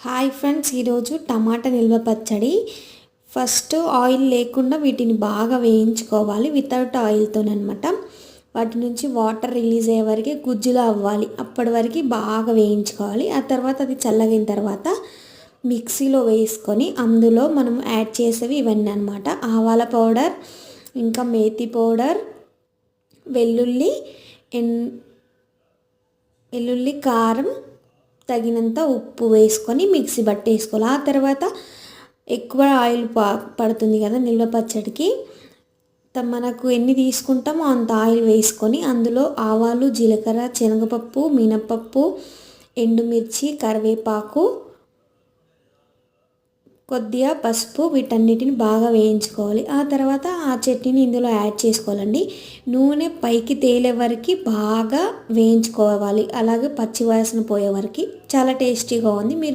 Hi friends, ఈరోజు టమాటా నిల్వ పచ్చడి. ఫస్ట్ ఆయిల్ లేకుండా వీటిని బాగా వేయించుకోవాలి, వితౌట్ ఆయిల్తోనమాట. వాటి నుంచి వాటర్ రిలీజ్ అయ్యే వరకు గుజ్జులా అవ్వాలి, అప్పటి వరకు బాగా వేయించుకోవాలి. ఆ తర్వాత అది చల్లగిన తర్వాత మిక్సీలో వేసుకొని అందులో మనం యాడ్ చేసేవి ఇవన్నీ అనమాట. ఆవాల పౌడర్, ఇంకా మేతి పౌడర్, వెల్లుల్లి, వెల్లుల్లి, కారం, తగినంత ఉప్పు వేసుకొని మిక్సీ పట్టేసుకోవాలి. ఆ తర్వాత ఎక్కువ ఆయిల్ పడుతుంది కదా నిల్వ పచ్చడికి, మనకు ఎన్ని తీసుకుంటామో అంత ఆయిల్ వేసుకొని అందులో ఆవాలు, జీలకర్ర, శనగపప్పు, మినపప్పు, ఎండుమిర్చి, కరివేపాకు, కొద్దిగా పసుపు, వీటన్నిటిని బాగా వేయించుకోవాలి. ఆ తర్వాత ఆ చట్నీని ఇందులో యాడ్ చేసుకోవాలండి. నూనె పైకి తేలే వరకు బాగా వేయించుకోవాలి, అలాగే పచ్చి వాసన పోయే వరకు. చాలా టేస్టీగా ఉంది. మీరు